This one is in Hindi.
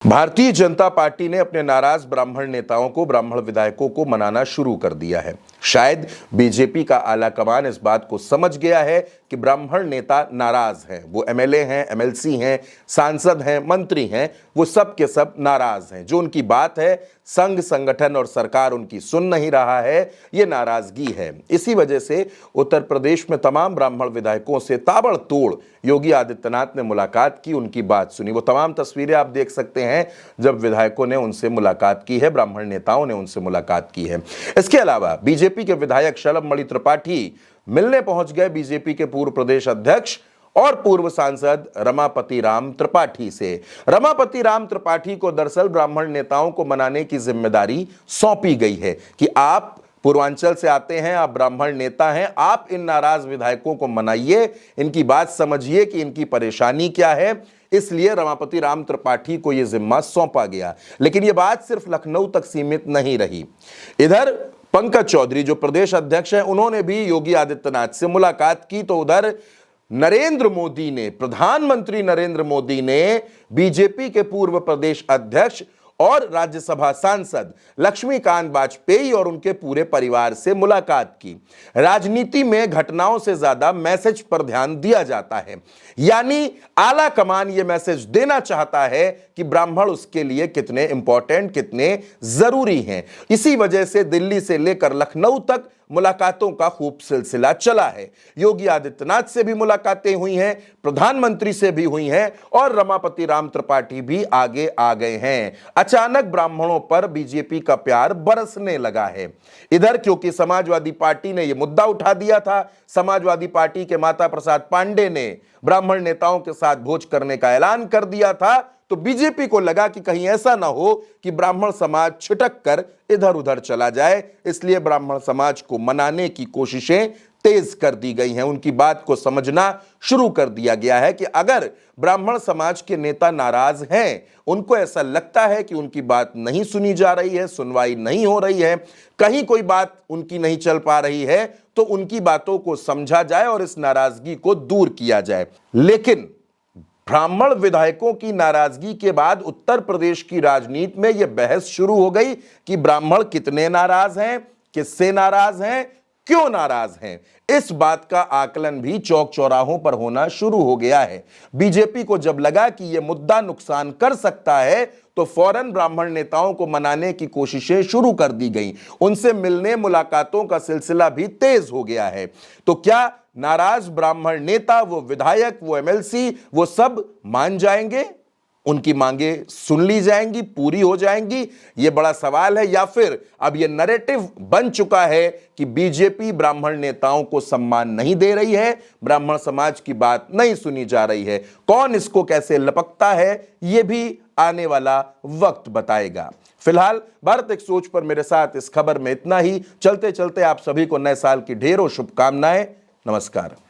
भारतीय जनता पार्टी ने अपने नाराज ब्राह्मण नेताओं को, ब्राह्मण विधायकों को मनाना शुरू कर दिया है। शायद बीजेपी का आलाकमान इस बात को समझ गया है कि ब्राह्मण नेता नाराज हैं। वो एमएलए हैं, एमएलसी हैं, सांसद हैं, मंत्री हैं, वो सब के सब नाराज हैं। जो उनकी बात है, संघ संगठन और सरकार उनकी सुन नहीं रहा है, ये नाराजगी है। इसी वजह से उत्तर प्रदेश में तमाम ब्राह्मण विधायकों से ताबड़तोड़ योगी आदित्यनाथ ने मुलाकात की, उनकी बात सुनी। वो तमाम तस्वीरें आप देख सकते हैं जब विधायकों ने उनसे मुलाकात की है, ब्राह्मण नेताओं ने उनसे मुलाकात की है। इसके अलावा बीजेपी के विधायक शलभमणि त्रिपाठी मिलने पहुंच गए बीजेपी के पूर्व प्रदेश अध्यक्ष और पूर्व सांसद रमापति राम त्रिपाठी से। रमापति राम त्रिपाठी को दरअसल ब्राह्मण नेताओं को मनाने की जिम्मेदारी सौंपी गई है कि आप पूर्वांचल से आते हैं, आप ब्राह्मण नेता हैं, आप इन नाराज विधायकों को मनाइए, इनकी बात समझिए कि इनकी परेशानी क्या है। इसलिए रमापति राम त्रिपाठी को यह जिम्मा सौंपा गया। लेकिन यह बात सिर्फ लखनऊ तक सीमित नहीं रही। इधर पंकज चौधरी जो प्रदेश अध्यक्ष हैं, उन्होंने भी योगी आदित्यनाथ से मुलाकात की। तो उधर नरेंद्र मोदी ने, प्रधानमंत्री नरेंद्र मोदी ने बीजेपी के पूर्व प्रदेश अध्यक्ष और राज्यसभा सांसद लक्ष्मीकांत वाजपेयी और उनके पूरे परिवार से मुलाकात की। राजनीति में घटनाओं से ज्यादा मैसेज पर ध्यान दिया जाता है, यानी आला कमान यह मैसेज देना चाहता है कि ब्राह्मण उसके लिए कितने इंपॉर्टेंट, कितने जरूरी हैं। इसी वजह से दिल्ली से लेकर लखनऊ तक मुलाकातों का खूब सिलसिला चला है। योगी आदित्यनाथ से भी मुलाकातें हुई हैं, प्रधानमंत्री से भी हुई हैं और रमापति राम त्रिपाठी भी आगे आ गए हैं। अचानक ब्राह्मणों पर बीजेपी का प्यार बरसने लगा है। इधर क्योंकि समाजवादी पार्टी ने यह मुद्दा उठा दिया था, समाजवादी पार्टी के माता प्रसाद पांडे ने ब्राह्मण नेताओं के साथ भोज करने का ऐलान कर दिया था, तो बीजेपी को लगा कि कहीं ऐसा ना हो कि ब्राह्मण समाज छिटक कर इधर उधर चला जाए। इसलिए ब्राह्मण समाज को मनाने की कोशिशें तेज कर दी गई हैं। उनकी बात को समझना शुरू कर दिया गया है कि अगर ब्राह्मण समाज के नेता नाराज हैं, उनको ऐसा लगता है कि उनकी बात नहीं सुनी जा रही है, सुनवाई नहीं हो रही है, कहीं कोई बात उनकी नहीं चल पा रही है, तो उनकी बातों को समझा जाए और इस नाराजगी को दूर किया जाए। लेकिन ब्राह्मण विधायकों की नाराजगी के बाद उत्तर प्रदेश की राजनीति में यह बहस शुरू हो गई कि ब्राह्मण कितने नाराज हैं, किससे नाराज हैं, क्यों नाराज हैं। इस बात का आकलन भी चौक चौराहों पर होना शुरू हो गया है। बीजेपी को जब लगा कि यह मुद्दा नुकसान कर सकता है, तो फौरन ब्राह्मण नेताओं को मनाने की कोशिशें शुरू कर दी गई। उनसे मिलने मुलाकातों का सिलसिला भी तेज हो गया है। तो क्या नाराज ब्राह्मण नेता, वो विधायक, वो एमएलसी, वो सब मान जाएंगे? उनकी मांगे सुन ली जाएंगी, पूरी हो जाएंगी? यह बड़ा सवाल है। या फिर अब यह नैरेटिव बन चुका है कि बीजेपी ब्राह्मण नेताओं को सम्मान नहीं दे रही है, ब्राह्मण समाज की बात नहीं सुनी जा रही है। कौन इसको कैसे लपकता है, यह भी आने वाला वक्त बताएगा। फिलहाल भारत एक सोच पर मेरे साथ इस खबर में इतना ही। चलते चलते आप सभी को नए साल की ढेरों शुभकामनाएं। नमस्कार।